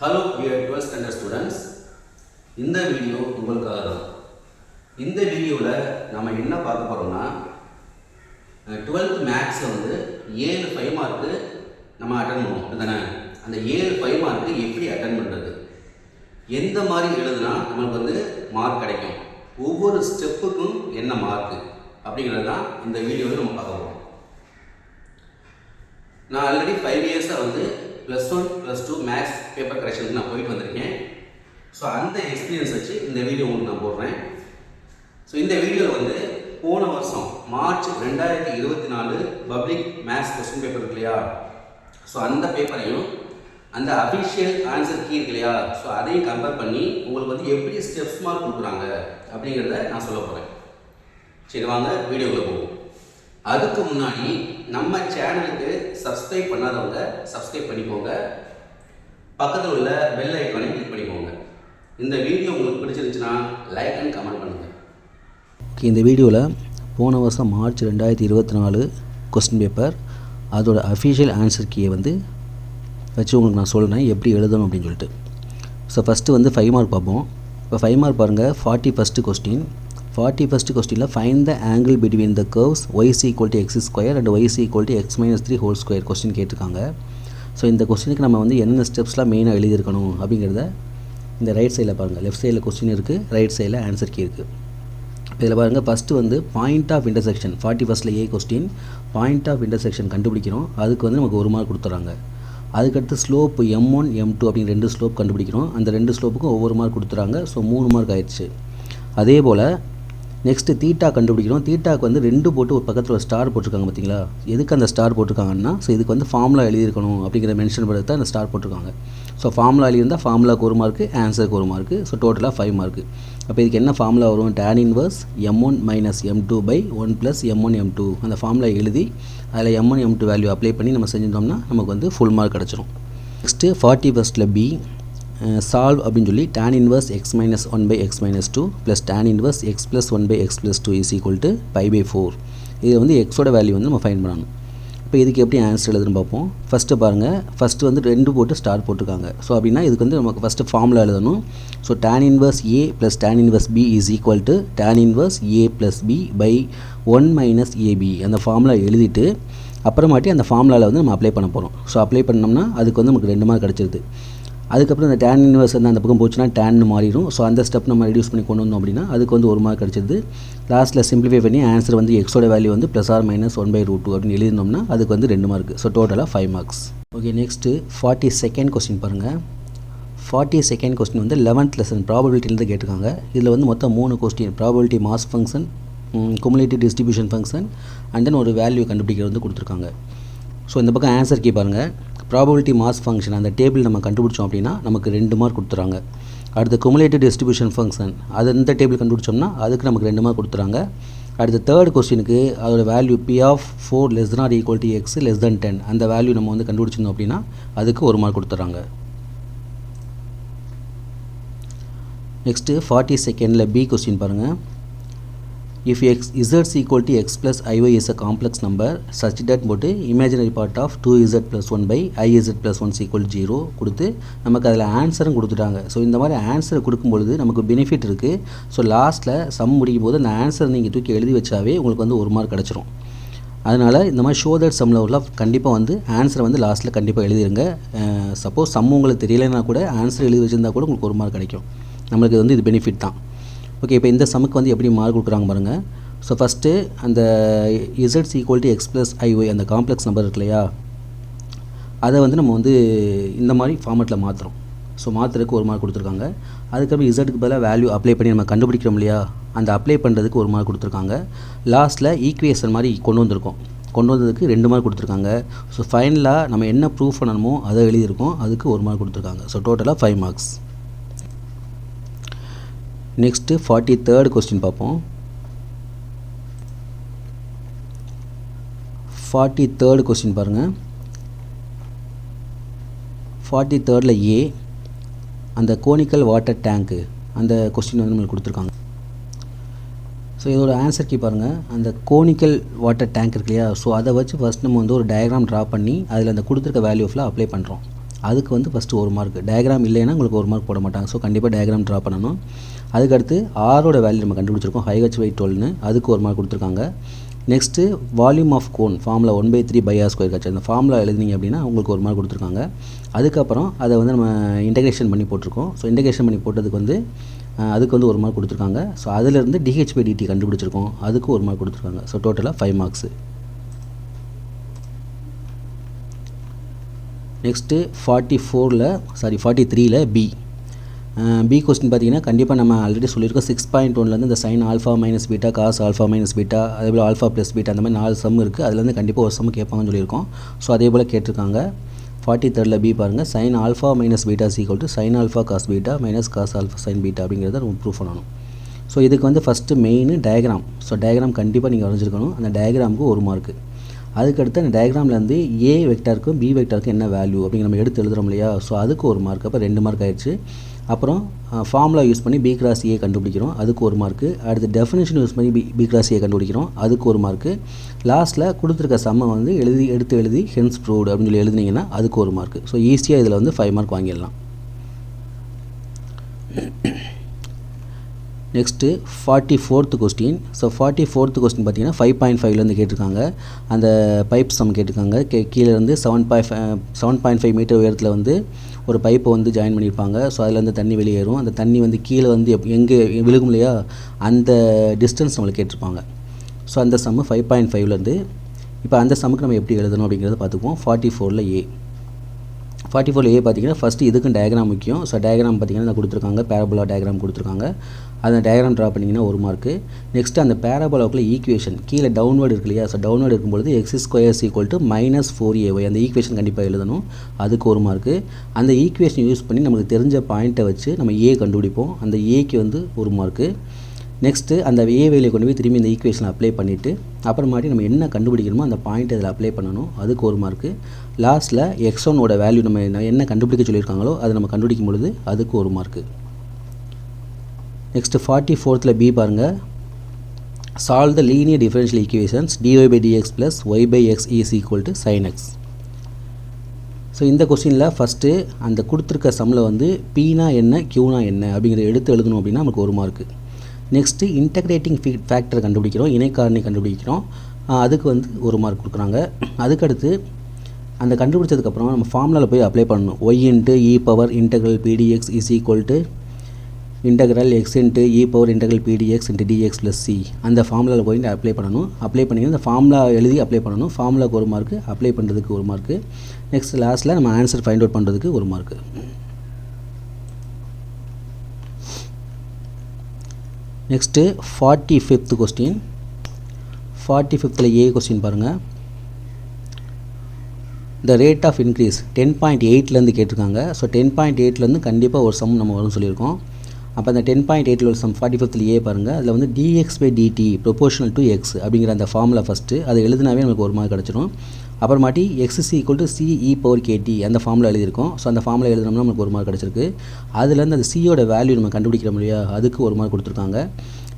Hello dear 12th standard students, இந்த video உங்களுக்காக தான். இந்த வீடியோவில் நம்ம என்ன பார்க்க போகிறோம்னா 12th மேக்ஸில் வந்து 7 5 மார்க்கு நம்ம அட்டன் பண்ணுவோம் தானே. அந்த 7 5 மார்க்கு எப்படி அட்டன் பண்ணுறது, எந்த மாதிரி எழுதுனா நம்மளுக்கு வந்து மார்க் கிடைக்கும், ஒவ்வொரு ஸ்டெப்புக்கும் என்ன மார்க்கு அப்படிங்கிறது தான் இந்த வீடியோவில் நம்ம பார்க்க போகிறோம். நான் ஆல்ரெடி 5 இயர்ஸாக வந்து +1 +2 மேக்ஸ் பேப்பர் கரெக்ஷனுக்கு நான் போயிட்டு வந்திருக்கேன். ஸோ அந்த எக்ஸ்பீரியன்ஸ் வச்சு இந்த வீடியோ உங்களுக்கு நான் போடுறேன். ஸோ இந்த வீடியோவில் வந்து போன வருஷம் March 2024 public maths question paper இருக்கு இல்லையா, ஸோ அந்த பேப்பரையும் அந்த அஃபிஷியல் ஆன்சர் கீ இருக்கு இல்லையா, ஸோ அதையும் கம்பேர் பண்ணி உங்களுக்கு வந்து எப்படி ஸ்டெப்ஸ் மார்க் கொடுக்குறாங்க அப்படிங்கிறத நான் சொல்ல போகிறேன். சரி வாங்க வீடியோவில் போவோம். அதுக்கு முன்னாடி நம்ம சேனலுக்கு சப்ஸ்கிரைப் பண்ணாதவங்க சப்ஸ்கிரைப் பண்ணிக்கோங்க, பக்கத்தில் உள்ள பெல் ஐக்கானை கிளிக் பண்ணிக்கோங்க. இந்த வீடியோ உங்களுக்கு பிடிச்சிருந்துச்சுன்னா லைக் அண்ட் கமெண்ட் பண்ணுங்கள். ஓகே, இந்த வீடியோவில் போன வருஷம் மார்ச் 2024 கொஸ்டின் பேப்பர் அதோட அஃபிஷியல் ஆன்சர் கீயை வந்து வச்சு உங்களுக்கு நான் சொல்கிறேன் எப்படி எழுதணும் அப்படின்னு சொல்லிட்டு. ஸோ ஃபஸ்ட்டு வந்து 5 மார்க் பார்ப்போம். இப்போ 5 மார்க் பாருங்கள். 41st question. 41st கொஸ்டினில் find the angle between the curves y is equal to x square and y is equal to x minus 3 whole square question கேட்டிருக்காங்க. ஸோ இந்த கொஸ்டினுக்கு நம்ம வந்து என்னென்ன ஸ்டெப்ஸ்லாம் மெயினாக எழுதியிருக்கணும் அப்படிங்கிறத இந்த ரைட் சைடில் பாருங்கள். லெஃப்ட் சைடில் கொஸ்டின் இருக்குது, ரைட் சைடில் ஆன்சர் கீ இருக்குது. இதில் பாருங்கள், ஃபஸ்ட்டு வந்து point of intersection 41st A question point of intersection கண்டுபிடிக்கிறோம். அதுக்கு வந்து நமக்கு 1 மார்க் கொடுத்துறாங்க. அதுக்கடுத்து ஸ்லோப் M1 M2 அப்படின்னு 2 ஸ்லோப் கண்டுபிடிக்கிறோம். அந்த 2 ஸ்லோப்புக்கும் ஒவ்வொரு மார்க் கொடுத்துறாங்க. ஸோ 3 மார்க் ஆயிடுச்சு. அதே போல் நெக்ஸ்ட்டு தீட்டா கண்டுபிடிக்கிறோம். தீட்டாவுக்கு வந்து 2 போட்டு ஒரு பக்கத்தில் ஒரு ஸ்டார் போட்டிருக்காங்க பார்த்தீங்களா. எதுக்கு அந்த ஸ்டார் போட்டிருக்காங்கன்னா, ஸோ இதுக்கு வந்து ஃபார்முலா எழுதியிருக்கணும் அப்படிங்கிற மென்ஷன் பண்ணி தான் அந்த ஸ்டார் போட்டிருக்காங்க. ஸோ ஃபார்முலா எழுதியிருந்தால் ஃபார்முலாவுக்கு 1 மார்க்கு, ஆன்சருக்கு 1 மார்க்கு. ஸோ டோட்டலாக 5 மார்க்கு. அப்போ இதுக்கு என்ன ஃபார்முலா வரும், tan inverse M1 minus M2 by 1 + M1 M2 அந்த ஃபார்முலா எழுதி அதில் M1 M2 வேல்யூ அப்ளை பண்ணி நம்ம செஞ்சிட்டோம்னா நமக்கு வந்து ஃபுல் மார்க் கிடச்சிரும். நெக்ஸ்ட்டு 41st B சால்வ் அப்படின்னு சொல்லி tan inverse x minus 1 by x minus 2 plus tan inverse x plus 1 by x plus 2 is equal to π/4. இது வந்து எக்ஸோட வேல்யூ வந்து நம்ம ஃபைண்ட் பண்ணணும். இப்போ இதுக்கு எப்படி ஆன்சர் எழுதுன்னு பார்ப்போம். ஃபஸ்ட்டு பாருங்கள், ஃபஸ்ட்டு வந்து 2 போட்டு ஸ்டார் போட்டிருக்காங்க. ஸோ அப்படின்னா இதுக்கு வந்து நமக்கு ஃபஸ்ட்டு ஃபார்முலா எழுதணும். So tan inverse A plus tan inverse B is equal to tan inverse A plus B by 1 minus AB அந்த ஃபார்முலா எழுதிட்டு அப்புறமாட்டி அந்த ஃபார்முலாவில் வந்து நம்ம அப்ளை பண்ண போகிறோம். ஸோ அப்ளை பண்ணோம்னா அதுக்கு வந்து நமக்கு 2 மார்க் கிடச்சிருது. அதுக்கப்புறம் இந்த tan இன்வர்ஸ் வந்து அந்த பக்கம் போச்சுன்னா tan மாறிடும். ஸோ அந்த ஸ்டெப் நம்ம ரெடியூஸ் பண்ணி கொண்டு வந்தோம் அப்படின்னா அதுக்கு வந்து 1 மார்க் கிடச்சிருது. லாஸ்ட்டில் சிம்பிளிஃபை பண்ணி ஆன்சர் வந்து எக்ஸோட வேல்யூ வந்து +or-1/√2 அப்படின்னு எழுதினோம்னா அதுக்கு வந்து 2 மார்க். ஸோ டோட்டலாக 5 marks. Okay, next 42nd question பாருங்கள். 42nd கொஸ்டின் வந்து 11th லெசன் ப்ராபபிலிட்டியிலேருந்து கேட்டிருக்காங்க. இதில் வந்து மொத்தம் 3 question, probability mass function, cumulative distribution function and then ஒரு வேல்யூ கண்டுபிடிக்கிறது வந்து கொடுத்துருக்காங்க. ஸோ இந்த பக்கம் ஆன்சர் கீ பாருங்கள். ப்ராபபிலிட்டி மாஸ் ஃபங்க்ஷன் அந்த டேபிள் நம்ம கண்டுபிடிச்சோம் அப்படின்னா நமக்கு 2 மார்க் கொடுத்துறாங்க. அடுத்து குமுலேட்டிவ் டிஸ்ட்ரிபியூஷன் ஃபங்க்ஷன் அது இந்த டேபிள் கண்டுபிடிச்சோம்னா அதுக்கு நமக்கு 2 மார்க் கொடுத்துறாங்க. அடுத்து தேர்ட் கொஸ்டினுக்கு அதோட வேல்யூ P(4 ≤ x <10) அந்த வேல்யூ நம்ம வந்து கண்டுபிடிச்சிருந்தோம் அப்படின்னா அதுக்கு 1 மார்க் கொடுத்துறாங்க. நெக்ஸ்ட்டு 42nd B கொஸ்டின் பாருங்கள். If z is equal to x plus iy is a complex number such that போட்டு imaginary part of 2z plus 1 by iz plus 1 is equal to 0 கொடுத்து நமக்கு அதில் ஆன்சரும் கொடுத்துட்டாங்க. ஸோ இந்த மாதிரி ஆன்சரை கொடுக்கும்பொழுது நமக்கு பெனிஃபிட் இருக்குது. ஸோ லாஸ்ட்டில் சம் முடிக்கும் போது அந்த ஆன்சர் நீங்கள் தூக்கி எழுதி வச்சாவே உங்களுக்கு வந்து 1 மார்க் கிடச்சிரும். அதனால் இந்த மாதிரி ஷோ தட் சம்மில் உள்ள கண்டிப்பாக வந்து ஆன்சரை வந்து லாஸ்ட்டில் கண்டிப்பாக எழுதிருங்க. சப்போஸ் சம் உங்களுக்கு தெரியலைன்னா கூட ஆன்சர் எழுதி வச்சுருந்தா கூட உங்களுக்கு 1 மார்க் கிடைக்கும். நம்மளுக்கு வந்து இது பெனிஃபிட் தான். ஓகே, இப்போ இந்த சமுக்கு வந்து எப்படி மார்க் கொடுக்குறாங்க பாருங்கள். ஸோ ஃபஸ்ட்டு அந்த z equal to X plus ஐஒய் அந்த காம்ப்ளெக்ஸ் நம்பர் இருக்கு இல்லையா, அதை வந்து நம்ம வந்து இந்த மாதிரி ஃபார்மெட்டில் மாற்றுறோம். ஸோ மாற்றுறதுக்கு 1 மார்க் கொடுத்துருக்காங்க. அதுக்கப்புறம் இசட்டுக்கு பதிலாக வேல்யூ அப்ளை பண்ணி நம்ம கண்டுபிடிக்கிறோம் இல்லையா, அந்த அப்ளை பண்ணுறதுக்கு 1 மார்க் கொடுத்துருக்காங்க. லாஸ்ட்டில் ஈக்குவேஷன் மாதிரி கொண்டு வந்ததுக்கு 2 மார்க் கொடுத்துருக்காங்க. ஸோ ஃபைனலாக நம்ம என்ன ப்ரூஃப் பண்ணணுமோ அதை எழுதியிருக்கோம், அதுக்கு 1 மார்க் கொடுத்துருக்காங்க. ஸோ டோட்டலாக 5 மார்க்ஸ். நெக்ஸ்ட்டு 43rd கொஸ்டின் பார்ப்போம். 43rd கொஸ்டின் பாருங்கள். 43ல் A அந்த கோனிக்கல் வாட்டர் டேங்க்கு அந்த கொஸ்டின் வந்து நம்மளுக்கு கொடுத்துருக்காங்க. ஸோ இதோட ஆன்சர் கீ பாருங்கள். அந்த கோனிக்கல் வாட்டர் டேங்க் இருக்கு இல்லையா, ஸோ அதை வச்சு ஃபஸ்ட் நம்ம வந்து ஒரு டயக்ராம் ட்ரா பண்ணி அதில் அந்த கொடுத்துருக்க வேல்யூ ஃபுல்லாக அப்ளை பண்ணுறோம். அதுக்கு வந்து ஃபஸ்ட்டு 1 மார்க். டயக்ராம் இல்லைன்னா உங்களுக்கு 1 மார்க் போட மாட்டாங்க. ஸோ கண்டிப்பாக டயக்ராம் ட்ரா பண்ணணும். அதுக்கடுத்து ஆரோட வேல்யூ நம்ம கண்டுபிடிச்சிருக்கோம், HH/12ன்னு, அதுக்கு 1 மார்க் கொடுத்துருக்காங்க. Next volume of cone formula 1/3 pi r square கட்சி அந்த ஃபார்முலா எழுதினீங்க அப்படின்னா உங்களுக்கு 1 மார்க் கொடுத்துருக்காங்க. அதுக்கப்புறம் அதை வந்து நம்ம இன்டெகிரேஷன் பண்ணி போட்டிருக்கோம். ஸோ இன்டெகிரேஷன் பண்ணி போட்டதுக்கு வந்து அதுக்கு வந்து 1 மார்க் கொடுத்துருக்காங்க. ஸோ அதிலிருந்து dH/dt கண்டுபிடிச்சிருக்கோம், அதுக்கு 1 மார்க் கொடுத்துருக்காங்க. ஸோ டோட்டலாக 5 மார்க்ஸு. நெக்ஸ்ட்டு 43ல் பி கொஸ்டின் பார்த்தீங்கன்னா கண்டிப்பாக நம்ம ஆல்ரெடி சொல்லியிருக்கோம் 6.1லேருந்து இந்த sin alpha minus beta cos alpha minus beta அதேபோல் ஆல்ஃபா ப்ளஸ் பீட்டா அந்த மாதிரி 4 சம் இருக்குது. அதுலேருந்து கண்டிப்பாக ஒரு சம் கேட்பாங்கன்னு சொல்லியிருக்கோம். ஸோ அதே போல் கேட்டிருக்காங்க. 43ல் பி பாருங்கள், sin alpha minus beta sin alpha cos beta minus cos alpha sin beta அப்படிங்கிறத நம்ம ப்ரூவ் பண்ணணும். ஸோ இதுக்கு வந்து first main diagram. So diagram கண்டிப்பாக நீங்கள் வரைஞ்சிருக்கணும். அந்த டயக்ராமுக்கு 1 மார்க்கு. அதுக்கடுத்து அந்த டயக்ராம்லேருந்து ஏ வெக்டாருக்கும் பி வெக்டாருக்கும் என்ன வேல்யூ அப்படிங்கிற நம்ம எடுத்து எழுதுறோம் இல்லையா, ஸோ அதுக்கு 1 மார்க். அப்போ 2 மார்க் ஆயிடுச்சு. அப்புறம் ஃபார்முலா யூஸ் பண்ணி பி கிராஸ் ஏ கண்டுபிடிக்கிறோம், அதுக்கு 1 மார்க்கு. அடுத்து டெஃபினேஷன் யூஸ் பண்ணி பி கிராஸ் ஏ கண்டுபிடிக்கிறோம், அதுக்கு 1 மார்க்கு. லாஸ்ட்டில் கொடுத்துருக்க சம்மை வந்து எடுத்து எழுதி ஹென்ஸ் ப்ரூவ்டு அப்படின்னு சொல்லி எழுதினீங்கன்னா அதுக்கு 1 மார்க்கு. ஸோ ஈஸியாக இதில் வந்து 5 மார்க் வாங்கிடலாம். Next 44th question. So 44th question பார்த்தீங்கன்னா 5.5லேருந்து கேட்டிருக்காங்க. அந்த பைப் சம் கேட்டிருக்காங்க. கீழேருந்து 7.5 மீட்டர் உயரத்தில் வந்து ஒரு பைப்பை வந்து ஜாயின் பண்ணியிருப்பாங்க. ஸோ அதில் தண்ணி வெளியேறும். அந்த தண்ணி வந்து கீழே வந்து எங்கே விழுகும் இல்லையா, அந்த டிஸ்டன்ஸ் நம்மளுக்கு கேட்டிருப்பாங்க. ஸோ அந்த சம்மு 5.5லேருந்து. இப்போ அந்த சம்முக்கு நம்ம எப்படி எழுதணும் அப்படிங்கிறத பார்த்துக்குவோம். 44ல் ஏ பார்த்தீங்கன்னா ஃபஸ்ட்டு இதுக்கும் டயக்ராம் முக்கியம். ஸோ டயக்ராம் பார்த்தீங்கன்னா கொடுத்துருக்காங்க, பேரபோலா டயக்ராம் கொடுத்துருக்காங்க. அந்த டயக்ராம் ட்ரா பண்ணிங்கன்னா 1 மார்க்கு. நெக்ஸ்ட்டு அந்த பேரபோலாவுக்குள்ள ஈக்குவேஷன் கீழே டவுன்வர்டு இருக்கு இல்லையா, ஸோ டவுன்வர்டு இருக்கும்பொழுது x² = -4ay அந்த ஈக்குவேஷன் கண்டிப்பாக எழுதணும், அதுக்கு 1 மார்க்கு. அந்த ஈக்குவேஷன் யூஸ் பண்ணி நமக்கு தெரிஞ்ச பாயிண்ட்டை வச்சு நம்ம ஏ கண்டுபிடிப்போம், அந்த ஏக்கு வந்து 1 மார்க்கு. நெக்ஸ்ட்டு அந்த ஏ வேலையை கொண்டு போய் திரும்பி இந்த ஈக்குவேஷனை அப்ளை பண்ணிவிட்டு அப்புறமாட்டி நம்ம என்ன கண்டுபிடிக்கணுமோ அந்த பாயிண்ட் இதில் அப்ளை பண்ணணும், அதுக்கு 1 மார்க்கு. லாஸ்ட்டில் x1ஓட வேல்யூ நம்ம என்ன கண்டுபிடிக்க சொல்லியிருக்காங்களோ அதை நம்ம கண்டுபிடிக்கும் பொழுது அதுக்கு 1 மார்க்கு. நெக்ஸ்ட்டு 44th பி பாருங்கள். Solve the linear differential equations dy/dx + y/x = sin x. So இந்த கொஸ்டினில் ஃபஸ்ட்டு அந்த கொடுத்துருக்க சம்மில் வந்து பீனா என்ன கியூனா என்ன அப்படிங்கிற எடுத்து எழுதணும் அப்படின்னா நமக்கு 1 மார்க்கு. நெக்ஸ்ட்டு இன்டகிரேட்டிங் ஃபேக்டர் கண்டுபிடிக்கிறோம், இணைக்காரணி கண்டுபிடிக்கிறோம், அதுக்கு வந்து 1 மார்க் கொடுக்குறாங்க. அதுக்கடுத்து அந்த கண்டுபிடிச்சதுக்கப்புறம் நம்ம ஃபார்முலாவில் போய் அப்ளை பண்ணணும். y × e∫pdx = integral x × e∫pdx × dx + c அந்த ஃபார்முலாவில் போய் அப்ளை பண்ணணும். அப்ளை பண்ணிங்கன்னா அந்த ஃபார்முலா எழுதி அப்ளை பண்ணணும். ஃபார்முலாவுக்கு 1 மார்க்கு, அப்ளை பண்ணுறதுக்கு 1 மார்க்கு. நெக்ஸ்ட் லாஸ்ட்டில் நம்ம ஆன்சர் ஃபைண்ட் அவுட் பண்ணுறதுக்கு 1 mark. Next 45th question. 45th ஏ கொஸ்டின் பாருங்கள். த ரேட் ஆஃப் இன்க்ரீஸ் 10.8லேருந்து கேட்டிருக்காங்க. ஸோ 10.8லேருந்து கண்டிப்பாக ஒரு சம் நம்ம வரும்னு சொல்லியிருக்கோம். அப்போ அந்த 10.8ல் ஒரு சம் 45th ஏ பாருங்கள். அதில் வந்து dx/dt ப்ரொபோஷனல் டு x அப்படிங்கிற அந்த ஃபார்முலா ஃபஸ்ட்டு அதை எழுதினாவே நமக்கு 1 மார்க் கிடச்சிடும். அப்புறமாட்டி x = c(e⁻kt) அந்த ஃபார்முலா எழுதியிருக்கோம். ஸோ அந்த ஃபார்முலா எழுதினோம்னா நமக்கு 1 மார்க் கிடச்சிருக்கு. அதுலேருந்து அந்த சியோட வேல்யூ நம்ம கண்டுபிடிக்கிற முடியா, அதுக்கு 1 மார்க் கொடுத்துருக்காங்க.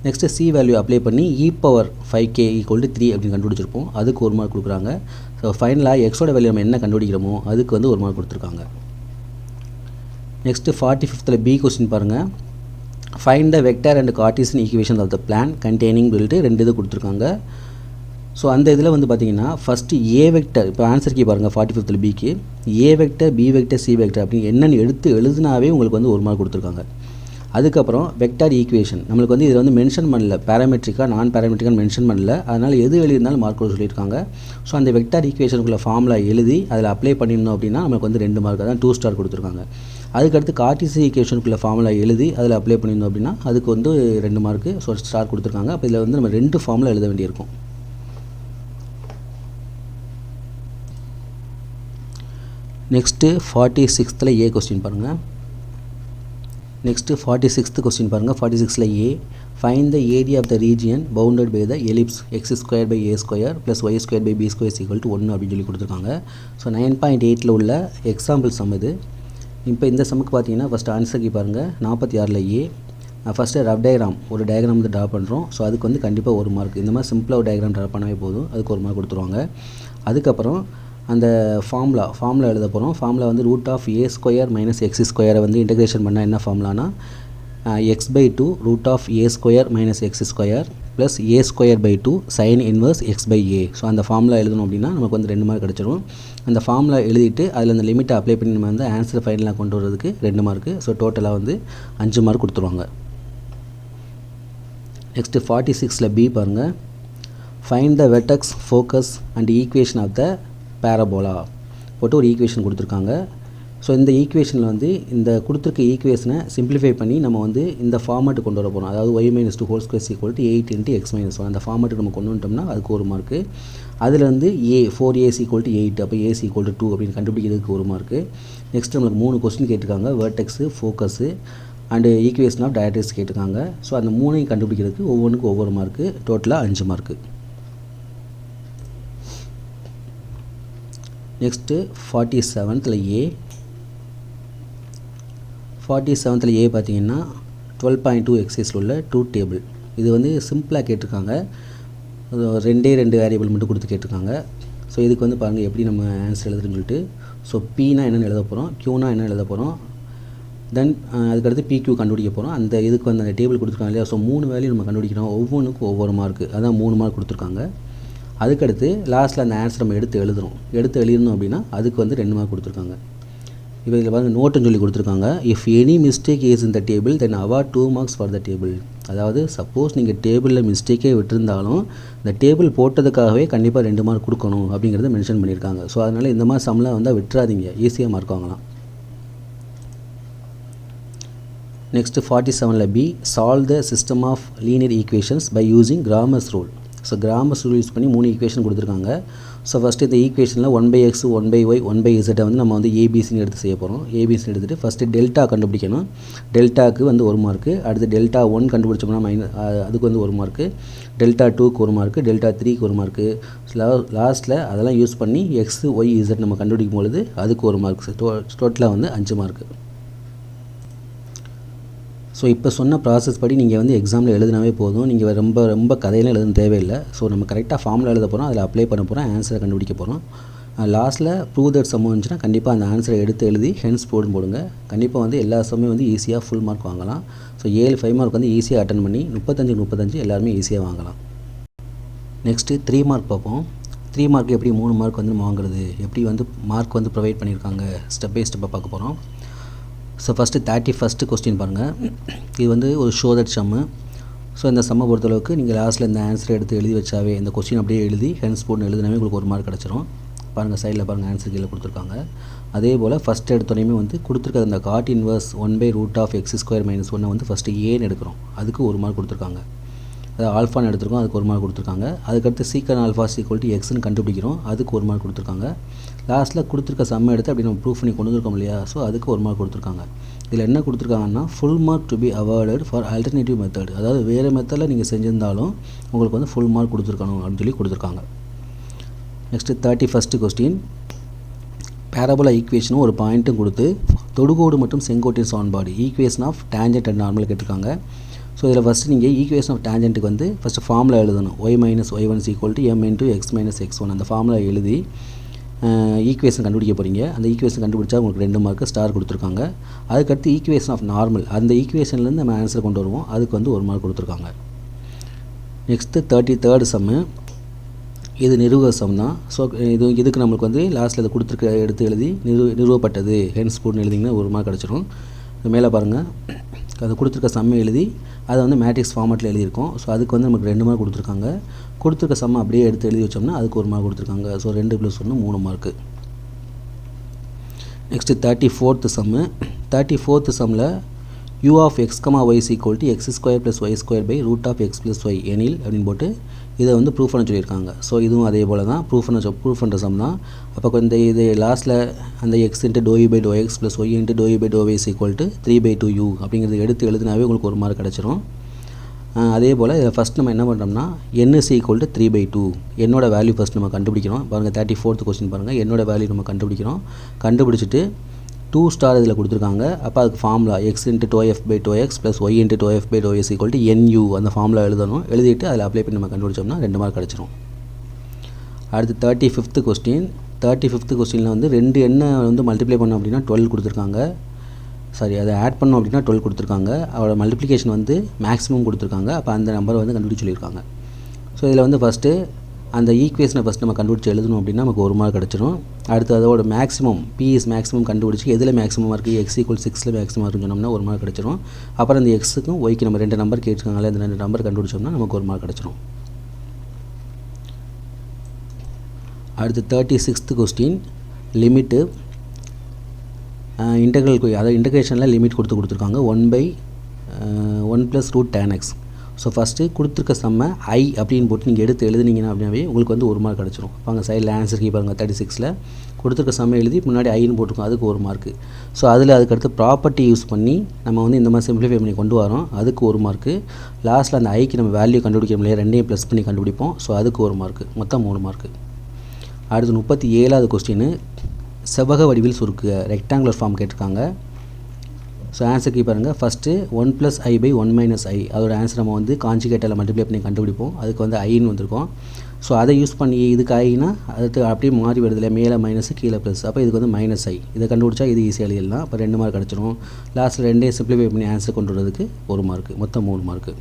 நெக்ஸ்ட்டு சி வேல்யூ அப்ளை பண்ணி e⁻5k = 3 அப்படின்னு கண்டுபிடிச்சிருப்போம், அதுக்கு 1 மார்க் கொடுக்குறாங்க. ஸோ ஃபைனலாக எக்ஸோட வேல்யூ நம்ம என்ன கண்டுபிடிக்கிறோமோ அதுக்கு வந்து 1 மார்க் கொடுத்துருக்காங்க. நெக்ஸ்ட்டு 45th பி கொஸ்டின் பாருங்கள். Find the vector and cartesian equation of the plane containing சொல்லிட்டு 2 இது கொடுத்துருக்காங்க. ஸோ அந்த இதில் வந்து பார்த்திங்கன்னா ஃபஸ்ட்டு ஏ வெக்டர், இப்போ ஆன்சர் கீ பாருங்கள் 45th பிக்கு A vector B vector C vector அப்படின்னு என்னென்னு எடுத்து எழுதினாவே உங்களுக்கு வந்து 1 மார்க் கொடுத்துருக்காங்க. அதுக்கப்புறம் வெக்டார் ஈக்குவேஷன் நம்மளுக்கு வந்து இதில் வந்து மென்ஷன் பண்ணல, பேராமெட்ரிக்காக நான் பேராமெட்ரிக்காக மென்ஷன் பண்ணல, அதனால் எது எழுதியிருந்தாலும் மார்க் கொடுக்க சொல்லியிருக்காங்க. ஸோ அந்த வெக்டார் ஈக்குவேஷனுக்குள்ள ஃபார்முலா எழுதி அதில் அப்ளை பண்ணியிருந்தோம் அப்படின்னா நமக்கு வந்து 2 மார்க், தான் 2 ஸ்டார் கொடுத்துருக்காங்க. அதுக்கடுத்து கார்ட்டீசியன் ஈக்குவேஷனுக்குள்ள ஃபார்முலா எழுதி அதில் அப்ளை பண்ணியிருந்தோம் அப்படின்னா அதுக்கு வந்து 2 மார்க்கு, ஸோ ஸ்டார் கொடுத்துருக்காங்க. அப்போ இதில் வந்து நம்ம 2 ஃபார்முலா எழுத வேண்டியிருக்கும். நெக்ஸ்ட்டு 46th ஏ கொஸ்டின் பாருங்கள். நெக்ஸ்ட்டு 46th கொஸ்டின் பாருங்கள். 46ல் A find the area of the region bounded by the ellipse x² / a² + y² / b² = 1 அப்படின்னு சொல்லி கொடுத்துருக்காங்க. ஸோ 9.8ல் உள்ள எக்ஸாம்பிள் சம் இது. இப்போ இந்த சம்முக்கு பார்த்தீங்கன்னா ஃபஸ்ட்டு ஆன்சர் கீ பாருங்கள். 46ல் ஏ ஃபஸ்ட்டு ரஃப் டயக்ராம் ஒரு டயக்ராம் வந்து ட்ரா பண்ணுறோம். ஸோ அதுக்கு வந்து கண்டிப்பாக 1 மார்க். இந்த மாதிரி சிம்பிளாக ஒரு டயக்ராம் ட்ரா பண்ணவே போதும், அதுக்கு 1 மார்க் கொடுத்துருவாங்க. அதுக்கப்புறம் அந்த ஃபார்முலா எழுத போகிறோம். ஃபார்முலா வந்து root of a square minus x ஸ்கொயரை வந்து இன்டகிரேஷன் பண்ணால் என்ன ஃபார்முலானா x/2 root of a square minus x square plus a square by 2 sine inverse x/a. So அந்த ஃபார்முலா எழுதணும் அப்படின்னா நமக்கு வந்து 2 மார்க் கிடச்சிரும். அந்த ஃபார்முலா எழுதிட்டு அதில் அந்த லிமிட்டை அப்ளை பண்ணி நம்ம வந்து ஆன்சர் ஃபைனலாக கொண்டு வரதுக்கு 2 மார்க்கு. ஸோ டோட்டலாக வந்து 5 மார்க் கொடுத்துருவாங்க. நெக்ஸ்ட்டு 46ல் பி பாருங்கள். Find the vertex focus and equation of the parabola போட்டு ஒரு ஈக்குவேஷன் கொடுத்துருக்காங்க. ஸோ இந்த ஈக்குவேஷனில் வந்து இந்த கொடுத்துருக்க ஈக்குவேஷனை சிம்பிளிஃபை பண்ணி நம்ம வந்து இந்த ஃபார்மேட்டு கொண்டு வர போகிறோம். அதாவது y-2 whole square equal to 8 × x-1 அந்த ஃபார்மேட்டுக்கு நம்ம கொண்டு வந்துட்டோம்னா அதுக்கு 1 மார்க்கு. அதில் வந்து 4a ஈக்குவல் டு 8 அப்போ a ஈக்குவல் டு 2 அப்படின்னு கண்டுபிடிக்கிறதுக்கு 1 மார்க்கு. நெக்ஸ்ட் நம்மளுக்கு 3 கொஸ்டின் கேட்டிருக்காங்க. Vertex, focus and equation of directrix கேட்டிருக்காங்க. ஸோ அந்த 3ஐயும் கண்டுபிடிக்கிறதுக்கு ஒவ்வொன்றுக்கும் ஒவ்வொரு மார்க்கு. டோட்டலாக 5 மார்க்கு. நெக்ஸ்ட்டு 47ல் ஏ. 47ல் ஏ பார்த்தீங்கன்னா 12.2 எக்ஸைஸில் உள்ள ட்ரூத் டேபிள். இது வந்து சிம்பிளாக கேட்டிருக்காங்க. 2 வேரியபிள் மட்டும் கொடுத்து கேட்டிருக்காங்க. ஸோ இதுக்கு வந்து பாருங்கள் எப்படி நம்ம ஆன்சர் எழுதுறதுன்னு சொல்லிட்டு. ஸோ Pனா என்னென்னு எழுத போகிறோம், Qனா என்ன எழுத போகிறோம், தென் அதுக்கடுத்து PQ கண்டுபிடிக்க போகிறோம். அந்த இதுக்கு வந்து அந்த டேபிள் கொடுத்துருக்காங்க இல்லையா. ஸோ 3 வேல்யூ நம்ம கண்டுபிடிக்கிறோம். ஒவ்வொன்றுக்கும் ஒவ்வொரு மார்க்கு. அதான் 3 மார்க் கொடுத்துருக்காங்க. அதுக்கடுத்து லாஸ்ட்டில் அந்த ஆன்சர் நம்ம எடுத்து எழுதணும் அப்படின்னா அதுக்கு வந்து 2 மார்க் கொடுத்துருக்காங்க. இப்போ இதில் பாருங்கள் நோட்டுன்னு சொல்லி கொடுத்துருக்காங்க. If any mistake is in the table then award 2 marks for the table. அதாவது சப்போஸ் நீங்கள் டேபிளில் மிஸ்டேக்கே விட்டுருந்தாலும் இந்த டேபிள் போட்டதுக்காகவே கண்டிப்பாக 2 மார்க் கொடுக்கணும் அப்படிங்கிறத மென்ஷன் பண்ணியிருக்காங்க. ஸோ அதனால் இந்த மாதிரி சம்லாம் வந்தால் விட்டுறாதீங்க, ஈஸியாக மார்க் வாங்கலாம். நெக்ஸ்ட்டு 47ல் B. Solve the system of linear equations by using Cramer's rule. So Cramer's rule use பண்ணி 3 ஈக்குவேஷன் கொடுத்துருக்காங்க. ஸோ ஃபஸ்ட்டு இந்த ஈக்குவேஷனில் 1/x 1/y 1/z வந்து நம்ம வந்து ஏபிசின்னு எடுத்து செய்ய போகிறோம். ஏபிசின்னு எடுத்துகிட்டு ஃபஸ்ட்டு டெல்டா கண்டுபிடிக்கணும். டெல்டாக்கு வந்து 1 மார்க்கு. அடுத்து டெல்டா 1 கண்டுபிடிச்சோம்னா அதுக்கு வந்து 1 மார்க்கு. டெல்டா 2க்கு 1 மார்க்கு. Delta 3க்கு 1 mark. லாஸ்ட்டில் அதெல்லாம் யூஸ் பண்ணி எக்ஸ் ஒய் இசட் நம்ம கண்டுபிடிக்கும் பொழுது அதுக்கு 1 மார்க்ஸ். டோட்டலாக வந்து 5 மார்க்கு. ஸோ இப்போ சொன்ன ப்ராசஸ் படி நீங்கள் வந்து எக்ஸாமில் எழுதினாவே போதும். நீங்கள் ரொம்ப கதையெல்லாம் எழுதணும் தேவையில்லை. ஸோ நம்ம கரெக்டாக ஃபார்முலா எழுத போகிறோம், அதில் அப்ளை பண்ண போகிறோம், ஆன்சரை கண்டுபிடிக்க போகிறோம். லாஸ்ட்டில் ப்ரூவ் தட் சம் வந்துச்சுன்னா கண்டிப்பாக அந்த ஆன்சரை எடுத்து எழுதி ஹென்ஸ் போடுங்க. கண்டிப்பாக வந்து எல்லா சம்மையும் வந்து ஈஸியாக ஃபுல் மார்க் வாங்கலாம். ஸோ 7 5 மார்க் வந்து ஈஸியாக அட்டன் பண்ணி 35 எல்லாருமே ஈஸியாக வாங்கலாம். நெக்ஸ்ட்டு 3 மார்க் பார்ப்போம். 3 மார்க் எப்படி 3 மார்க் வந்து நம்ம வாங்குறது, எப்படி வந்து மார்க் வந்து ப்ரொவைட் பண்ணியிருக்காங்க, ஸ்டெப் பை ஸ்டெப்பாக பார்க்க போகிறோம். ஸோ ஃபஸ்ட்டு 31st கொஸ்டின் பாருங்கள். இது வந்து ஒரு ஷோ தட் சம்மு. ஸோ இந்த சம்மை பொறுத்தளவுக்கு நீங்கள் லாஸ்ட்டில் இந்த ஆன்சரை எடுத்து எழுதி வச்சாவே, இந்த கொஸ்டின் அப்படியே எழுதி ஹென்ஸ் போட்டு எழுதினாவே உங்களுக்கு 1 மார்க் கிடச்சிரும். பாருங்கள் சைடில் பாருங்கள் ஆன்சர் கீழே கொடுத்துருக்காங்க. அதே போல் ஃபஸ்ட் எடுத்தோடனே வந்து கொடுத்துருக்க அந்த காட் இன்வர்ஸ் 1/√(x² - 1) வந்து ஃபஸ்ட்டு ஏன்னு எடுக்கிறோம். அதுக்கு 1 மார்க் கொடுத்துருக்காங்க. அதாவது ஆல்ஃபான்னு எடுத்துருக்கோம், அதுக்கு 1 மார்க் கொடுத்துருக்காங்க. அதுக்கடுத்து சீக்கன் ஆல்ஃபா = கண்டுபிடிக்கிறோம், அதுக்கு 1 மார்க் கொடுத்துருக்காங்க. லாஸ்ட்டில் கொடுத்துருக்க சம்மை எடுத்து அப்படி நம்ம ப்ரூஃப் பண்ணி கொண்டு வந்துருக்கோம் இல்லையா. ஸோ அதுக்கு 1 மார்க் கொடுத்துருக்காங்க. இதில் என்ன கொடுத்துருக்காங்கன்னா full mark to be awarded for alternative method. அதாவது வேறு மெத்தடில் நீங்கள் செஞ்சிருந்தாலும் உங்களுக்கு வந்து ஃபுல் மார்க் கொடுத்துருக்கணும் அப்படின்னு சொல்லி கொடுத்துருக்காங்க. Next 31st question. பேரபோலா ஈக்குவேஷனும் ஒரு பாயிண்ட்டும் கொடுத்து தொடுகோடு மற்றும் செங்கோட்டின் சமன்பாடு equation of tangent and normal கேட்டிருக்காங்க. ஸோ இதில் ஃபஸ்ட்டு நீங்கள் ஈக்குவேஷன் ஆஃப் டேஞ்சன்ட்டுக்கு வந்து ஃபஸ்ட்டு ஃபார்முலா எழுதணும். y - y1 = m × x - x1 அந்த ஃபார்முலா எழுதி ஈக்குவேஷன் கண்டுபிடிக்க போகிறீங்க. அந்த ஈக்குவேஷன் கண்டுபிடிச்சா உங்களுக்கு 2 மார்க்கு ஸ்டார் கொடுத்துருக்காங்க. அதுக்கடுத்து ஈக்குவேஷன் ஆஃப் நார்மல் அந்த ஈக்குவேஷன்லேருந்து நம்ம ஆன்சர் கொண்டு வருவோம், அதுக்கு வந்து 1 மார்க் கொடுத்துருக்காங்க. நெக்ஸ்ட்டு 33rd சம்மு. இது நிறுவ சம் தான். ஸோ இதுக்கு நம்மளுக்கு வந்து லாஸ்ட்டில் அதை கொடுத்துருக்க எடுத்து எழுதி நிறுவப்பட்டது ஹென்ஸ் போட்டு எழுதிங்கன்னா 1 மார்க் கிடச்சிரும். மேலே பாருங்கள் அது கொடுத்துருக்க சம்மை எழுதி அதை வந்து மேட்ரிக்ஸ் ஃபார்மேட்டில் எழுதியிருக்கோம். ஸோ அதுக்கு வந்து நமக்கு 2 மார்க் கொடுத்துருக்காங்க. கொடுத்துருக்க சம்மை அப்படியே எடுத்து எழுதி வச்சோம்னா அதுக்கு 1 மார்க் கொடுத்துருக்காங்க. So 2 + 1 3 mark. நெக்ஸ்ட்டு 34th சம்மு. 34th சம்மில் u(x, y) = x² + y² √(x + y) எனில் அப்படின்னு போட்டு இதை வந்து ப்ரூஃப் பண்ண சொல்லியிருக்காங்க. ஸோ இதுவும் அதே போல் தான் ப்ரூஃப் பண்ணுற சம் தான். அப்போ இது லாஸ்ட்டில் அந்த x × ∂u/∂x + y × ∂u/∂y = 3/2u அப்படிங்கிறது எடுத்து எழுதினாவே உங்களுக்கு 1 மார்க் கிடச்சிரும். அதே போல் இதில் ஃபஸ்ட் நம்ம என்ன பண்ணுறோம்னா n = 3/2 என்னோட வேல்யூ ஃபஸ்ட் நம்ம கண்டுபிடிக்கிறோம். பாருங்கள் 34th கொஸ்டின் பாருங்கள். என்னோட வேல்யூ நம்ம கண்டுபிடிச்சிட்டு 2 ஸ்டார் இதில் கொடுத்துருக்காங்க. அப்போ அதுக்கு formula x × ∂f/∂x + y × ∂f/∂y = nu அந்த ஃபார்முலா எழுதணும். எழுதிட்டு அதில் அப்ளை பண்ணி நம்ம கண்டுபிடிச்சோம்னா 2 மார்க் கிடச்சிரும். அடுத்து 35th கொஸ்டின். 35th கொஸ்டினில் வந்து 2 எண்ணை வந்து மல்டிப்ளை பண்ணோம் அப்படின்னா 12 கொடுத்துருக்காங்க. சாரி, அதை ஆட் பண்ணோம் அப்படின்னா 12 கொடுத்துருக்காங்க. அதோட மல்டிப்ளிகேஷன் வந்து மேக்ஸிமம் கொடுத்துருக்காங்க. அப்போ அந்த நம்பரை வந்து கண்டுபிடிச்சு சொல்லியிருக்காங்க. ஸோ இதில் வந்து ஃபஸ்ட்டு அந்த ஈக்குவேஷனை ஃபஸ்ட் நம்ம கண்டுபிடிச்சி எழுதணும் அப்படின்னா நமக்கு 1 மார்க் கிடச்சிரும். அடுத்து அதோட மேக்ஸிமம் பிஇஸ் மேக்ஸிமம் கண்டுபிடிச்சி எதில் மேக்ஸிமம் இருக்குது, x = 6 மேக்ஸிமம் இருக்குன்னு சொன்னோம்னா 1 மார்க் கிடச்சிரும். அப்புறம் இந்த எக்ஸுக்கும் ஒய்க்கு நம்ம 2 நம்பர் கேட்டிருக்காங்களே, அந்த 2 நம்பர் கண்டுபிடிச்சோம்னா நமக்கு 1 மார்க் கிடச்சிரும். அடுத்து 36th கொஸ்டின் லிமிட்டு இன்டெக்ரல், அதாவது இன்டெகிரேஷனில் லிமிட் கொடுத்துருக்காங்க 1/1 + √tan x. ஸோ ஃபஸ்ட்டு கொடுத்துருக்க சம்மை I அப்படின்னு போட்டு நீங்கள் எடுத்து எழுதுனீங்கன்னா அப்படின்னாவே உங்களுக்கு வந்து 1 மார்க் கிடச்சிரும். அப்போ அங்கே சைடில் ஆன்சர் கீ பாருங்கள், 36ல் கொடுத்துருக்க சம்மை எழுதி முன்னாடி ஐன்னு போட்டிருக்கோம், அதுக்கு 1 மார்க்கு. ஸோ அதில் அதுக்கடுத்து ப்ராப்பர்ட்டி யூஸ் பண்ணி நம்ம வந்து இந்த மாதிரி சிம்பிளிஃபை பண்ணி கொண்டு வரோம், அதுக்கு 1 மார்க்கு. லாஸ்ட்டில் அந்த ஐக்கு நம்ம வேல்யூ கண்டுபிடிக்க முடியாது, 2ஐயும் ப்ளஸ் பண்ணி கண்டுபிடிப்போம். ஸோ அதுக்கு 1 மார்க்கு, மொத்தம் 3 மார்க்கு. அடுத்து 37வது கொஸ்டின் செவ்வக வடிவில் சுருக்குக, ரெக்டாங்குலர் ஃபார்ம் கேட்டிருக்காங்க. ஸோ ஆன்சர் கீ பாருங்கள், ஃபஸ்ட்டு 1 + i/1 - i அதோட ஆன்சர் நம்ம வந்து காஞ்சிகேட்டில் மல்டிப்ளை பண்ணி கண்டுபிடிப்போம், அதுக்கு வந்து ஐன்னு வந்திருக்கோம். ஸோ அதை யூஸ் பண்ணி இதுக்கு ஐனா அது அப்படியே மாறி வருதில்ல, மேலே மைனஸ் கீழே ப்ளஸ், அப்போ இதுக்கு வந்து -i. இதை கண்டுபிடிச்சா இது ஈஸியாக எழுதிடலாம். அப்போ 2 மார்க் கிடச்சிரும். லாஸ்ட்டில் 2ஐயும் சிம்பிளிஃபை பண்ணி ஆன்சர் கொண்டு வரதுக்கு 1 மார்க்கு, மொத்தம் 3 மார்க்கு.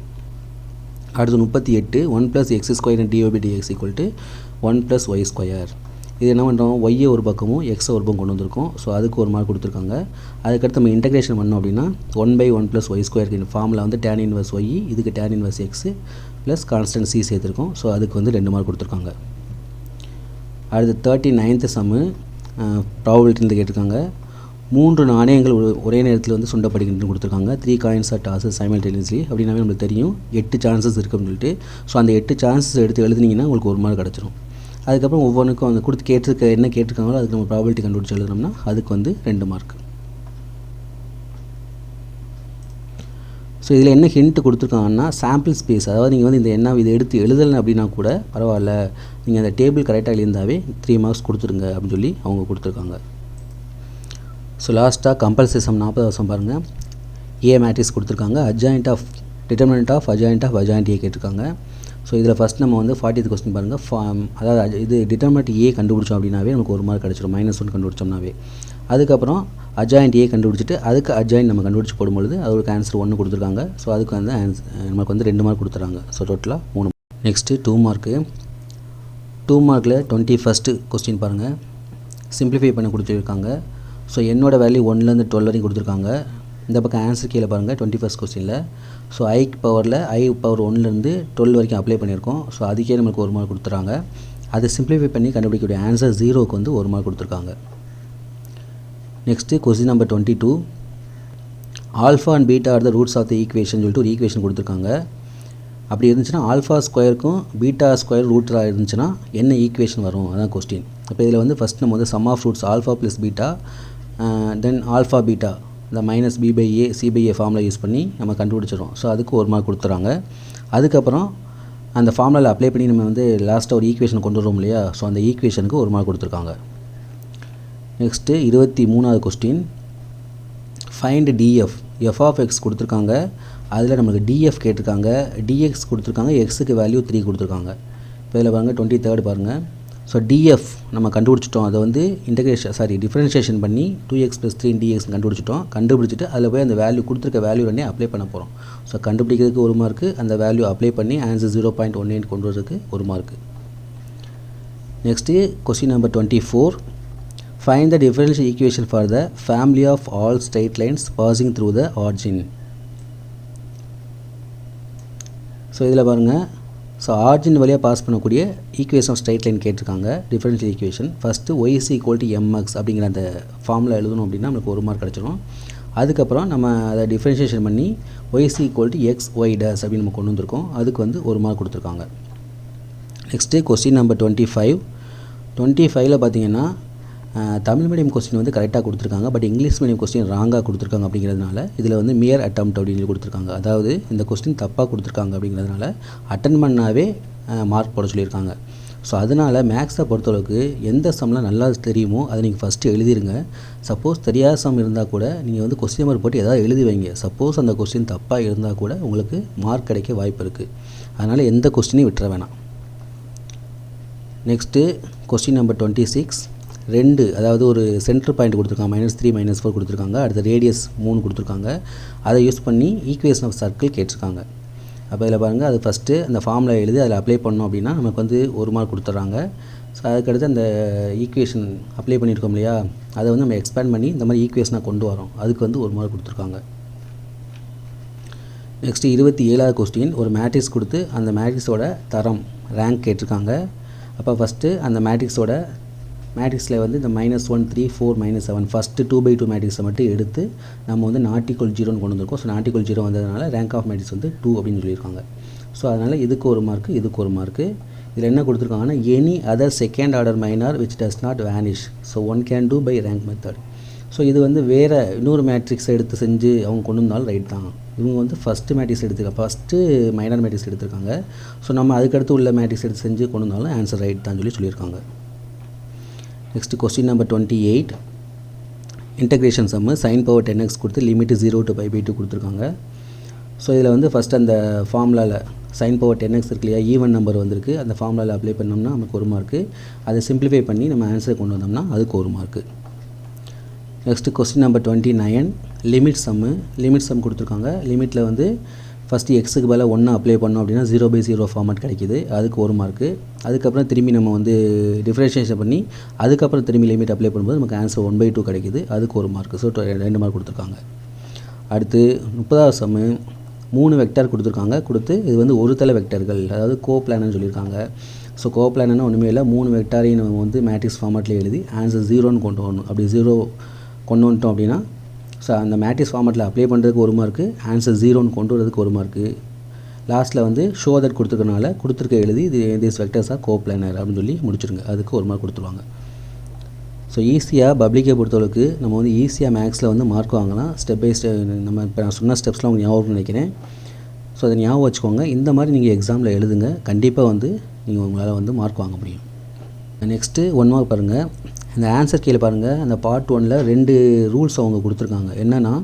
அடுத்து 38 1 + x² dydx = 1 + y². இது என்ன பண்ணுறோம், ஒய்யை ஒரு பக்கமும் எக்ஸை ஒரு பக்கம் கொண்டு வந்திருக்கோம். ஸோ அதுக்கு 1 மார்க் கொடுத்துருக்காங்க. அதுக்கடுத்து நம்ம இன்டெகிரேஷன் பண்ணோம் அப்படின்னா 1/1 + y² ஃபார்மில் வந்து tan 1 y, இதுக்கு tan 1 x plus constant c சேர்த்துருக்கோம். ஸோ அதுக்கு வந்து 2 மார்க் கொடுத்துருக்காங்க. அடுத்து 39th சம்மு ப்ராபபிலிட்டின்னு கேட்டிருக்காங்க. 3 நாணயங்கள் ஒரே நேரத்தில் வந்து சுண்டப்படுகின்றன்னு கொடுத்துருக்காங்க. 3 coins are tossed simultaneously அப்படின்னாவே நம்மளுக்கு தெரியும் 8 சான்சஸ் இருக்குன்னு சொல்லிட்டு. ஸோ அந்த 8 சான்சஸ் எடுத்து எழுதுனீங்கன்னா உங்களுக்கு 1 மார்க் கிடச்சிரும். அதுக்கப்புறம் ஒவ்வொன்றுக்கும் அந்த கொடுத்து என்ன கேட்டிருக்காங்களோ அதுக்கு நம்ம ப்ராபபிலிட்டி கண்டுபிடிச்சி எழுதுனோம்னா அதுக்கு வந்து 2 மார்க். ஸோ இதில் என்ன ஹிண்ட் கொடுத்துருக்காங்கன்னா சாம்பிள் ஸ்பேஸ், அதாவது நீங்கள் வந்து இந்த என்ன இதை எடுத்து எழுதலை அப்படின்னா கூட பரவாயில்ல, நீங்கள் அந்த டேபிள் கரெக்டாக எழுந்தாவே 3 மார்க்ஸ் கொடுத்துருங்க அப்படின்னு சொல்லி அவங்க கொடுத்துருக்காங்க. ஸோ லாஸ்ட்டாக கம்பல்சரி சம் 40வது சம் பாருங்கள். ஏ மேட்ரிக்ஸ் கொடுத்துருக்காங்க, டிட்டர்மினன்ட் ஆஃப் adjoint A கேட்டிருக்காங்க. ஸோ இதில் ஃபஸ்ட் நம்ம வந்து 40th கொஸ்டின் பாருங்கள். அதாவது இது டிட்டர்மினன்ட் ஏ கண்டுபிடிச்சோம் அப்படின்னாவே நமக்கு 1 மார்க் கிடச்சிடும், -1 கண்டுபிடிச்சோம்னாவே. அதுக்கப்புறம் adjoint ஏ கண்டுபிடிச்சிட்டு அதுக்கு adjoint நம்ம கண்டுபிடிச்சி போடும்பொழுது அதுக்கு ஆன்சர் 1 கொடுத்துருக்காங்க. ஸோ அதுக்கு வந்து நமக்கு வந்து 2 மார்க் கொடுத்துறாங்க. ஸோ டோட்டலாக 3. Next 2 mark. 2 மார்க்கில் 21st கொஸ்டின் பாருங்கள், சிம்பிளிஃபை பண்ணி கொடுத்துருக்காங்க. ஸோ என்னோட வேல்யூ 1லேருந்து 12 வரைக்கும் கொடுத்துருக்காங்க. இந்த பக்கம் ஆன்சர் கீழே பாருங்கள் 21st கொஸ்டினில். ஸோ i பவரில் i பவர் 1லேருந்து 12 வரைக்கும் அப்ளை பண்ணியிருக்கோம். ஸோ அதுக்கே நம்மளுக்கு 1 மார்க் கொடுத்துறாங்க. அதை சிம்பிளிஃபை பண்ணி கண்டுபிடிக்கக்கூடிய ஆன்சர் 0க்கு வந்து 1 மார்க் கொடுத்துருக்காங்க. Next question number 22 alpha and beta are the roots of the equation சொல்லிட்டு ஒரு ஈக்குவேஷன் கொடுத்துருக்காங்க. அப்படி இருந்துச்சுன்னா ஆல்ஃபா ஸ்கொயருக்கும் பீட்டா ஸ்கொயர் ரூட்டாக இருந்துச்சுன்னா என்ன ஈக்குவேஷன் வரும், அதான் கொஸ்டின். இப்போ இதில் வந்து ஃபஸ்ட் நம்ம வந்து sum of roots alpha plus beta then alpha beta இந்த -b/a c/a ஃபார்முலா யூஸ் பண்ணி நம்ம கண்டுபிடிச்சிடும். ஸோ அதுக்கு 1 மார்க் கொடுத்துறாங்க. அதுக்கப்புறம் அந்த ஃபார்முலாவில் அப்ளை பண்ணி நம்ம வந்து லாஸ்ட்டாக ஒரு ஈக்குவேஷன் கொண்டு வரோம் இல்லையா, ஸோ அந்த ஈக்குவேஷனுக்கு 1 மார்க் கொடுத்துருக்காங்க. நெக்ஸ்ட்டு 23வது கொஸ்டின் ஃபைண்ட் df, f(x) கொடுத்துருக்காங்க. அதில் நம்மளுக்கு df கேட்டிருக்காங்க, dx கொடுத்துருக்காங்க, எக்ஸுக்கு வேல்யூ 3 கொடுத்துருக்காங்க. இப்போ இதில் பாருங்கள் 23rd பாருங்கள். ஸோ df நம்ம கண்டுபிடிச்சிட்டோம், அதை வந்து டிஃபரன்ஷியேஷன் பண்ணி 2x + 3 dx கண்டுபிடிச்சிட்டு அதில் போய் அந்த வேல்யூ கொடுத்துருக்க வேல்யூ ரெண்டே அப்ளை பண்ண போகிறோம். ஸோ கண்டுபிடிக்கிறதுக்கு 1 மார்க்கு, அந்த வேல்யூ அப்ளை பண்ணி ஆன்சர் 0.18 கொண்டு வரதுக்கு 1 mark. Next question number 24 find the differential equation for the family of all straight lines passing through the origin. So இதில் பாருங்கள், ஸோ ஆரிஜின் வழியாக பாஸ் பண்ணக்கூடிய ஈக்குவேஷன் ஆஃப் ஸ்ட்ரெயிட் லைன் கேட்டிருக்காங்க. Differential equation first y = mx அப்படிங்கிற அந்த ஃபார்மில் எழுதணும் அப்படின்னா நமக்கு 1 மார்க் கிடச்சிடும். அதுக்கப்புறம் நம்ம அதை டிஃபரன்ஷியேஷன் பண்ணி y = x y' அப்படின்னு நம்ம கொண்டு வந்திருக்கோம், அதுக்கு வந்து 1 மார்க் கொடுத்துருக்காங்க. நெக்ஸ்ட்டு கொஸ்டின் நம்பர் 25 பார்த்தீங்கன்னா தமிழ் மீடியம் கொஸ்டின் வந்து கரெக்டாக கொடுத்துருக்காங்க, பட் இங்கிலீஷ் மீடியம் கொஸ்டின் ராங்காக கொடுத்துருக்காங்க. அப்படிங்கிறதுனால இதில் வந்து மியர் அட்டெம்ப்ட் அப்படின்னு கொடுத்துருக்காங்க. அதாவது இந்த கொஸ்டின் தப்பாக கொடுத்துருக்காங்க அப்படிங்கிறதுனால அட்டன் பண்ணாவே மார்க் போட சொல்லியிருக்காங்க. ஸோ அதனால் மேக்ஸை பொறுத்தளவுக்கு எந்த சம்லாம் நல்லா தெரியுமோ அதை நீங்கள் ஃபஸ்ட்டு எழுதிருங்க. சப்போஸ் தெரியாத சம் இருந்தால் கூட நீங்கள் வந்து கொஸ்டின் நம்பர் போட்டு எதாவது எழுதி வைங்க. சப்போஸ் அந்த கொஸ்டின் தப்பாக இருந்தால் கூட உங்களுக்கு மார்க் கிடைக்க வாய்ப்பு இருக்குது. அதனால் எந்த கொஸ்டினையும் விட்டுற வேணாம். நெக்ஸ்ட்டு கொஸ்டின் நம்பர் 26 2 அதாவது ஒரு சென்டர் பாயிண்ட் கொடுத்துருக்காங்க, -3 -4 கொடுத்துருக்காங்க. அடுத்து ரேடியஸ் 3 கொடுத்துருக்காங்க. அதை யூஸ் பண்ணி ஈக்குவேஷன் ஆஃப் சர்க்கிள் கேட்டிருக்காங்க. அப்போ இதில் பாருங்கள், அது ஃபஸ்ட்டு அந்த ஃபார்முலா எழுதி அதில் அப்ளை பண்ணோம் அப்படின்னா நமக்கு வந்து 1 மார்க் கொடுத்துட்றாங்க. ஸோ அதுக்கடுத்து அந்த ஈக்குவேஷன் அப்ளை பண்ணியிருக்கோம் இல்லையா, அதை வந்து நம்ம எக்ஸ்பேண்ட் பண்ணி இந்த மாதிரி ஈக்குவேஷனாக கொண்டு வரோம். அதுக்கு வந்து 1 மார்க் கொடுத்துருக்காங்க. நெக்ஸ்ட்டு 27வது கொஸ்டின், ஒரு மேட்ரிக்ஸ் கொடுத்து அந்த மேட்ரிக்ஸோட தரம் ரேங்க் கேட்டிருக்காங்க. அப்போ ஃபஸ்ட்டு அந்த மேட்ரிக்ஸில் வந்து இந்த -1 3 4 -7 ஃபஸ்ட்டு 2/2 மேட்ரிக்ஸை மட்டும் எடுத்து நம்ம வந்து ≠ 0ன்னு கொண்டு வந்திருக்கோம். ஸோ ≠ 0 வந்ததுனால ரேங்க் ஆஃப் மேட்ரிக்ஸ் வந்து 2 அப்படின்னு சொல்லியிருக்காங்க. ஸோ அதனால் இதுக்கு 1 மார்க்கு, இதுக்கு 1 மார்க்கு. இதில் என்ன கொடுத்துருக்காங்கன்னா, any other second order minor which does not vanish, so 1 can do by rank method. So இது வந்து வேறு இன்னொரு மேட்ரிக்ஸை எடுத்து செஞ்சு அவங்க கொண்டு வந்தாலும் ரைட் தான். இவங்க வந்து ஃபஸ்ட்டு மேட்ரிக்ஸ் எடுத்துருக்காங்க, ஃபஸ்ட்டு மைனர் மேட்ரிக்ஸ் எடுத்திருக்காங்க. ஸோ நம்ம அதுக்கடுத்து உள்ள மேட்ரிக்ஸ் எடுத்து செஞ்சு கொண்டு வந்தாலும் ஆன்சர் ரைட் தான் சொல்லியிருக்காங்க. நெக்ஸ்ட் கொஸ்டின் நம்பர் 28, இன்டகிரேஷன் சம்மு sin power 10x கொடுத்து லிமிட் 0 to π/2 கொடுத்துருக்காங்க. ஸோ இதில் வந்து ஃபஸ்ட் அந்த ஃபார்முலாவில் sin power 10x இருக்கு இல்லையா, ஈவன் நம்பர் வந்திருக்கு. அந்த ஃபார்முலாவில் அப்ளை பண்ணோம்னா நமக்கு 1 மார்க்கு. அதை சிம்பிளிஃபை பண்ணி நம்ம ஆன்சரை கொண்டு வந்தோம்னா அதுக்கு 1 mark. Next question number 29, limit sum கொடுத்துருக்காங்க. லிமிட்டில் வந்து ஃபஸ்ட்டு எக்ஸுக்கு பதிலாக 1 அப்ளை பண்ணோம் அப்படின்னா 0/0 ஃபார்மேட் கிடைக்கிது, அதுக்கு 1 மார்க்கு. அதுக்கப்புறம் திரும்பி நம்ம வந்து டிஃப்ரென்ஷியேஷன் பண்ணி அதுக்கப்புறம் திரும்பி லிமிட் அப்ளை பண்ணும்போது நமக்கு ஆன்சர் 1/2 கிடைக்கிது, அதுக்கு 1 மார்க்கு. ஸோ 2 மார்க் கொடுத்துருக்காங்க. அடுத்து 30வது சம்மு, 3 வெக்டர் கொடுத்துருக்காங்க. கொடுத்து இது வந்து ஒரு தலை வெக்டர்கள், அதாவது கோப்ளானர்னு சொல்லியிருக்காங்க. ஸோ கோப்ளானர்னா ஒன்றுமே இல்லை, 3 வெக்டாரையும் நம்ம வந்து மேட்ரிக்ஸ் ஃபார்மேட்டில் எழுதி ஆன்சர் 0ன்னு கொண்டு வரணும். அப்படி 0 கொண்டு வந்துட்டோம் அப்படின்னா ஸோ அந்த மேட்ரிக்ஸ் ஃபார்மேட்டில் அப்ளை பண்ணுறதுக்கு 1 மார்க்கு, ஆன்சர் 0ன்னு கொண்டு வரதுக்கு 1 மார்க்கு. லாஸ்ட்டில் வந்து ஷோ தட் கொடுத்துருக்கனால கொடுத்துருக்க எழுதி திஸ் வெக்டர்ஸ் ஆர் கோப்ளானர் அப்படின்னு சொல்லி முடிச்சிருங்க, அதுக்கு 1 மார்க் கொடுத்துருவாங்க. ஸோ ஈஸியாக பப்ளிக்கை பொறுத்தளவுக்கு நம்ம வந்து ஈஸியாக மேக்ஸில் வந்து மார்க் வாங்கலாம். ஸ்டெப் பை ஸ்டெப் நம்ம இப்போ நான் சொன்ன ஸ்டெப்ஸ்லாம் உங்களுக்கு ஞாபகம் நினைக்கிறேன். ஸோ அதை ஞாபகம் வச்சுக்கோங்க. இந்த மாதிரி நீங்கள் எக்ஸாமில் எழுதுங்க, கண்டிப்பாக வந்து நீங்கள் உங்களால் வந்து மார்க் வாங்க முடியும். நெக்ஸ்ட்டு 1 மார்க் பாருங்கள். இந்த ஆன்சர் கீழே பாருங்கள், அந்த பார்ட் 1ல் 2 ரூல்ஸ் அவங்க கொடுத்துருக்காங்க. என்னென்னா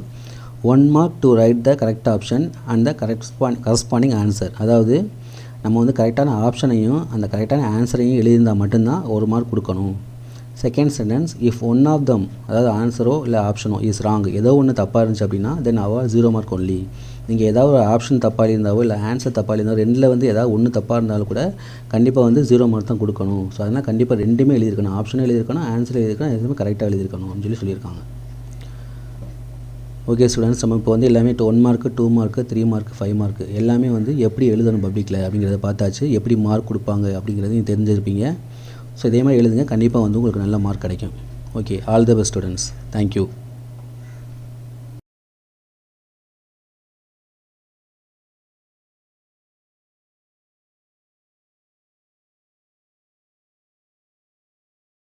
1 mark to right the correct option and the corresponding answer. அதாவது நம்ம வந்து கரெக்டான ஆப்ஷனையும் அந்த கரெக்டான ஆன்சரையும் எழுதியிருந்தால் மட்டும்தான் 1 மார்க் கொடுக்கணும். Second sentence, if one of them, அதாவது ஆன்சரோ இல்லை ஆப்ஷனோ இஸ் ராங், ஏதோ ஒன்று தப்பாக இருந்துச்சு அப்படின்னா தென் அவர் 0 மார்க் ஒன்லி. நீங்கள் ஏதாவது ஒரு ஆப்ஷன் தப்பாக இருந்தாவோ இல்லை ஆன்சர் தப்பாக இருந்தாவோ 2ல் வந்து ஏதாவது ஒன்று தப்பாக இருந்தாலும் கூட கண்டிப்பாக வந்து 0 மார்க் தான் கொடுக்கணும். ஸோ அதனால் கண்டிப்பாக 2மே எழுதியிருக்கணும், ஆப்ஷனும் எழுதியிருக்கணும், ஆன்சர் எழுதியிருக்கணும், எதுவுமே கரெக்டாக எழுதியிருக்கணும் அப்படின்னு சொல்லியிருக்காங்க. ஓகே ஸ்டூடெண்ட்ஸ், நம்ம இப்போ வந்து எல்லாமே 1 மார்க்கு 2 மார்க்கு 3 மார்க்கு 5 மார்க்கு எல்லாமே வந்து எப்படி எழுதணும் பப்ளிக்கில் அப்படிங்கிறத பார்த்தாச்சு. எப்படி மார்க் கொடுப்பாங்க அப்படிங்கிறத நீங்கள் தெரிஞ்சிருப்பீங்க. ஸோ இதே மாதிரி எழுதுங்க, கண்டிப்பாக வந்து உங்களுக்கு நல்ல மார்க் கிடைக்கும். Okay, all the best students. Thank you.